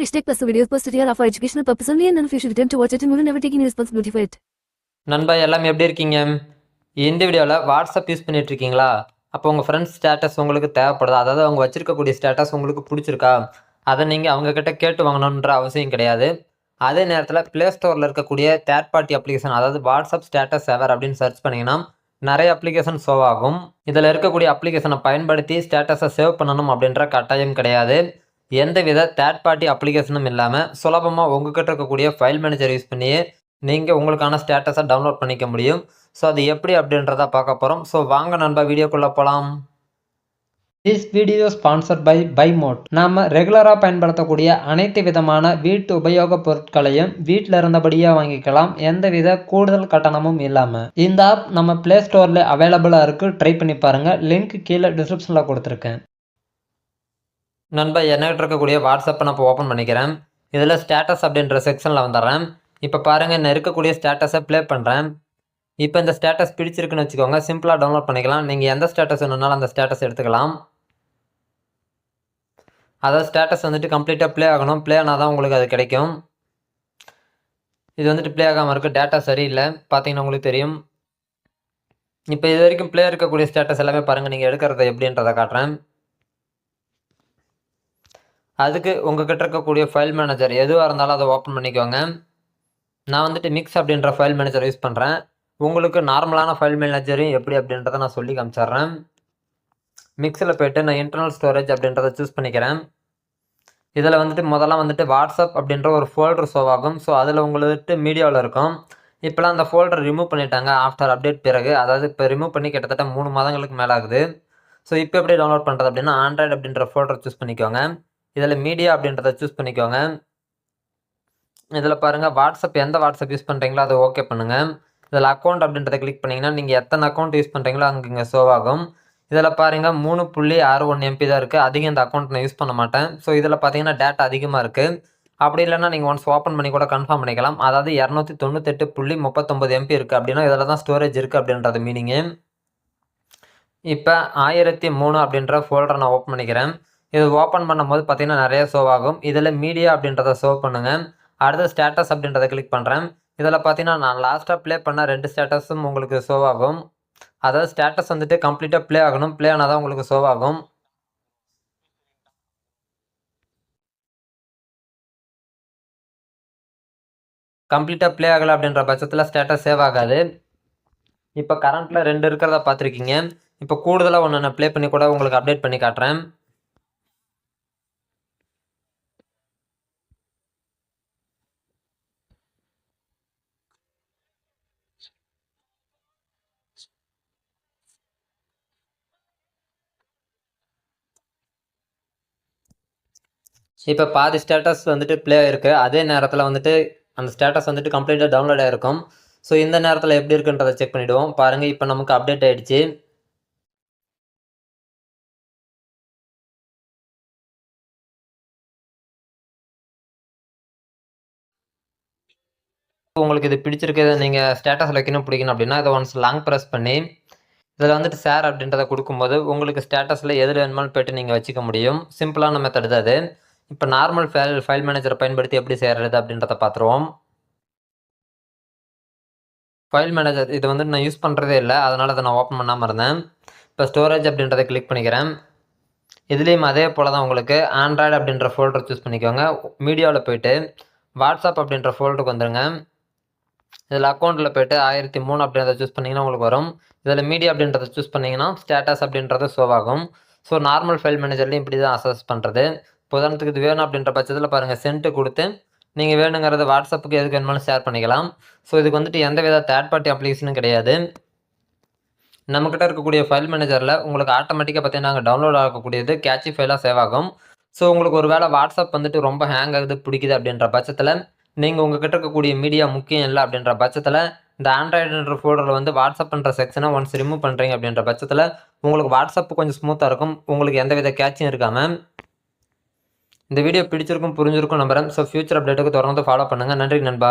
Please take plus the videos posted here are for educational purpose only and none of you should attempt to watch it and will never take any responsibility for it. நண்பா எல்லாம் எப்படி இருக்கீங்க? இந்த வீடியோவில் WhatsApp use பண்ணிட்டு இருக்கீங்களா? அப்போ உங்கள் ஃப்ரெண்ட்ஸ் ஸ்டேட்டஸ் உங்களுக்கு தேவைப்படுதா? அதாவது அவங்க வச்சிருக்கக்கூடிய ஸ்டேட்டஸ் உங்களுக்கு பிடிச்சிருக்கா? அதை நீங்கள் அவங்கக்கிட்ட கேட்டு வாங்கணுன்ற அவசியம் கிடையாது. அதே நேரத்தில் ப்ளே ஸ்டோரில் இருக்கக்கூடிய தேர்ட் பார்ட்டி அப்ளிகேஷன், அதாவது வாட்ஸ்அப் ஸ்டேட்டஸ் செவர் அப்படின்னு சர்ச் பண்ணிங்கன்னா நிறைய அப்ளிகேஷன் ஷோ ஆகும். இதில் இருக்கக்கூடிய அப்ளிகேஷனை பயன்படுத்தி ஸ்டேட்டஸை சேவ் பண்ணணும் அப்படின்ற கட்டாயம் கிடையாது. எந்தவித தேர்ட் பார்ட்டி அப்ளிகேஷனும் இல்லாமல் சுலபமாக உங்ககிட்ட இருக்கக்கூடிய ஃபைல் மேனேஜர் யூஸ் பண்ணி நீங்கள் உங்களுக்கான ஸ்டேட்டஸை டவுன்லோட் பண்ணிக்க முடியும். ஸோ அது எப்படி அப்படின்றத பார்க்க போகிறோம். ஸோ வாங்க நண்பா வீடியோக்குள்ளே போகலாம். திஸ் வீடியோ ஸ்பான்சர்ட் பை பைமோட். நாம் ரெகுலராக பயன்படுத்தக்கூடிய அனைத்து விதமான வீட்டு உபயோகப் பொருட்களையும் வீட்டில் இருந்தபடியே வாங்கிக்கலாம், எந்தவித கூடுதல் கட்டணமும் இல்லாமல். இந்த ஆப் நம்ம ப்ளே ஸ்டோரில் அவைலபிளாக இருக்குது, ட்ரை பண்ணி பாருங்கள். லிங்க் கீழே டிஸ்கிரிப்ஷனில் கொடுத்துருக்கேன். நண்பா என்கிட்ட இருக்கக்கூடிய வாட்ஸ்அப்பை நான் இப்போ ஓப்பன் பண்ணிக்கிறேன். இதில் ஸ்டேட்டஸ் அப்படின்ற செக்ஷனில் வந்துடுறேன். இப்போ பாருங்கள், நான் இருக்கக்கூடிய ஸ்டேட்டஸை ப்ளே பண்ணுறேன். இப்போ இந்த ஸ்டேட்டஸ் பிடிச்சிருக்குன்னு வச்சுக்கோங்க, சிம்பிளாக டவுன்லோட் பண்ணிக்கலாம். நீங்கள் எந்த ஸ்டேட்டஸ் வேணுனாலும் அந்த ஸ்டேட்டஸ் எடுத்துக்கலாம். அதாவது ஸ்டேட்டஸ் வந்துட்டு கம்ப்ளீட்டாக ப்ளே ஆகணும். ப்ளே ஆனால் தான் உங்களுக்கு அது கிடைக்கும். இது வந்துட்டு ப்ளே ஆகாமல் இருக்குது, டேட்டா சரியில்லை. பார்த்தீங்கன்னா உங்களுக்கு தெரியும். இப்போ இது வரைக்கும் ப்ளே இருக்கக்கூடிய ஸ்டேட்டஸ் எல்லாமே பாருங்கள், நீங்கள் எடுக்கிறத எப்படின்றத காட்டுறேன். அதுக்கு உங்கள்கிட்ட இருக்கக்கூடிய ஃபைல் மேனேஜர் எதுவாக இருந்தாலும் அதை ஓப்பன் பண்ணிக்கோங்க. நான் வந்துட்டு மிக்ஸ் அப்படின்ற ஃபைல் மேனேஜர் யூஸ் பண்ணுறேன். உங்களுக்கு நார்மலான ஃபைல் மேனேஜரையும் எப்படி அப்படின்றத நான் சொல்லி காமிச்சிட்றேன். மிக்ஸில் போய்ட்டு நான் இன்டர்னல் ஸ்டோரேஜ் அப்படின்றத சூஸ் பண்ணிக்கிறேன். இதில் வந்துட்டு முதல்ல வந்துட்டு வாட்ஸ்அப் அப்படின்ற ஒரு ஃபோல்டர் ஷோ ஆகும். ஸோ அதில் உங்களுக்கு மீடியாவில் இருக்கும். இப்போலாம் அந்த ஃபோல்டர் ரிமூவ் பண்ணிட்டாங்க ஆஃப்டர் அப்டேட் பிறகு. அதாவது இப்போ ரிமூவ் பண்ணி கிட்டத்தட்ட 3 மாதங்களுக்கு மேலே ஆகுது. ஸோ இப்போ எப்படி டவுன்லோட் பண்ணுறது அப்படின்னா, ஆண்ட்ராய்டு அப்படின்ற ஃபோல்டர் சூஸ் பண்ணிக்கோங்க. இதில் மீடியா அப்படின்றத சூஸ் பண்ணிக்கோங்க. இதில் பாருங்கள், வாட்ஸ்அப் எந்த வாட்ஸ்அப் யூஸ் பண்ணுறீங்களோ அதை ஓகே பண்ணுங்கள். இதில் அக்கௌண்ட் அப்படின்றத கிளிக் பண்ணிங்கன்னா நீங்கள் எத்தனை அக்கௌண்ட் யூஸ் பண்ணுறீங்களோ அங்கே இங்கே ஷோ ஆகும். இதில் பாருங்கள் 3.61 MB தான் இருக்குது. அதிகம் இந்த அக்கௌண்ட் நான் யூஸ் பண்ண மாட்டேன். ஸோ இதில் பார்த்தீங்கன்னா டேட்டா அதிகமாக இருக்குது. அப்படி இல்லைன்னா நீங்கள் ஒன்ஸ் ஓப்பன் பண்ணி கூட கன்ஃபார்ம் பண்ணிக்கலாம். அதாவது 298.39 MB இருக்குது அப்படின்னா இதில் தான் ஸ்டோரேஜ் இருக்குது அப்படின்றது மீனிங்கு. இப்போ 1003 அப்படின்ற ஃபோல்டரை நான் ஓப்பன் பண்ணிக்கிறேன். இது ஓப்பன் பண்ணும்போது பார்த்தீங்கன்னா நிறைய ஷோ ஆகும். இதில் மீடியா அப்படின்றத ஷோ பண்ணுங்கள். அடுத்து ஸ்டேட்டஸ் அப்படின்றத கிளிக் பண்ணுறேன். இதில் பார்த்தீங்கன்னா நான் லாஸ்ட்டாக ப்ளே பண்ண 2 ஸ்டேட்டஸும் உங்களுக்கு ஷோ ஆகும். அதாவது ஸ்டேட்டஸ் வந்துட்டு கம்ப்ளீட்டாக ப்ளே ஆகணும். ப்ளே ஆனால் தான் உங்களுக்கு ஷோ ஆகும். கம்ப்ளீட்டாக ப்ளே ஆகலை அப்படின்ற பட்சத்தில் ஸ்டேட்டஸ் சேவ் ஆகாது. இப்போ கரண்ட்டில் 2 இருக்கிறத பார்த்துருக்கீங்க. இப்போ கூடுதலாக ஒன்று நான் ப்ளே பண்ணி கூட உங்களுக்கு அப்டேட் பண்ணி காட்டுறேன். இப்போ பாதி ஸ்டேட்டஸ் வந்துட்டு ப்ளே ஆகிருக்கு. அதே நேரத்தில் வந்துட்டு அந்த ஸ்டேட்டஸ் வந்துட்டு கம்ப்ளீட்டாக டவுன்லோட் ஆகிருக்கும். ஸோ இந்த நேரத்தில் எப்படி இருக்குன்றதை செக் பண்ணிவிடுவோம். பாருங்கள், இப்போ நமக்கு அப்டேட் ஆகிடுச்சு. உங்களுக்கு இது பிடிச்சிருக்கு, நீங்கள் ஸ்டேட்டஸில் வைக்கணும் பிடிக்கணும் அப்படின்னா இதை ஒன்ஸ் லாங் ப்ரெஸ் பண்ணி இதில் வந்துட்டு ஷேர் அப்படின்றத கொடுக்கும்போது உங்களுக்கு ஸ்டேட்டஸில் எதில் வேணுமாலும் போய்ட்டு நீங்கள் வச்சுக்க முடியும். சிம்பிளான மெத்தட் தான் அது. இப்போ நார்மல் ஃபைல் மேனேஜரை பயன்படுத்தி எப்படி செய்கிறது அப்படின்றத பார்த்துருவோம். ஃபைல் மேனேஜர் இது வந்து நான் யூஸ் பண்ணுறதே இல்லை, அதனால் அதை நான் ஓப்பன் பண்ணாமல் இருந்தேன். இப்போ ஸ்டோரேஜ் அப்படின்றத கிளிக் பண்ணிக்கிறேன். இதுலேயும் அதே போல் தான் உங்களுக்கு ஆண்ட்ராய்டு அப்படின்ற ஃபோல்டர் சூஸ் பண்ணிக்கோங்க. மீடியாவில் போய்ட்டு வாட்ஸ்அப் அப்படின்ற ஃபோல்டருக்கு வந்துடுங்க. இதில் அக்கௌண்ட்டில் போய்ட்டு 1003 அப்படின்றத சூஸ் பண்ணிங்கன்னா உங்களுக்கு வரும். இதில் மீடியா அப்படின்றத சூஸ் பண்ணிங்கன்னா ஸ்டேட்டஸ் அப்படின்றது ஷோ ஆகும். ஸோ நார்மல் ஃபைல் மேனேஜர்லையும் இப்படி தான் அசஸ் பண்ணுறது. இப்போ உதாரணத்துக்கு இது வேணும் அப்படின்ற பட்சத்தில் பாருங்கள், சென்ட்டு கொடுத்து நீங்கள் வேணுங்கிறது வாட்ஸ்அப்புக்கு எதுக்கு வேணுமாலும் ஷேர் பண்ணிக்கலாம். ஸோ இதுக்கு வந்துட்டு எந்த வித தேர்ட் பார்ட்டி அப்ளிகேஷனும் கிடையாது. நம்மக்கிட்ட இருக்கக்கூடிய ஃபைல் மேனேஜரில் உங்களுக்கு ஆட்டோமேட்டிக்காக பார்த்தீங்கன்னா டவுன்லோட் ஆகக்கூடியது கேட்சி ஃபைலாக சேவ் ஆகும். ஸோ உங்களுக்கு ஒரு வேளை வாட்ஸ்அப் வந்துட்டு ரொம்ப ஹேங் ஆகுது பிடிக்குது அப்படின்ற பட்சத்தில் நீங்கள் உங்கள்கிட்ட இருக்கக்கூடிய மீடியா முக்கியம் இல்லை அப்படின்ற பட்சத்தில் இந்த ஆண்ட்ராய்டுன்ற ஃபோல்டரில் வந்து வாட்ஸ்அப்ன்ற செக்ஷனை ஒன்ஸ் ரிமூவ் பண்ணுறீங்க அப்படின்ற பட்சத்தில் உங்களுக்கு வாட்ஸ்அப் கொஞ்சம் ஸ்மூத்தாக இருக்கும். உங்களுக்கு எந்தவித கேட்சும் இருக்காமல். இந்த வீடியோ பிடிச்சிருக்கும் புரிஞ்சிருக்கும் நம்புறேன். ஸோ ஃபியூச்சர் அப்டேட்டுக்கு தொடர்ந்து ஃபாலோ பண்ணுங்கள். நன்றி நண்பா.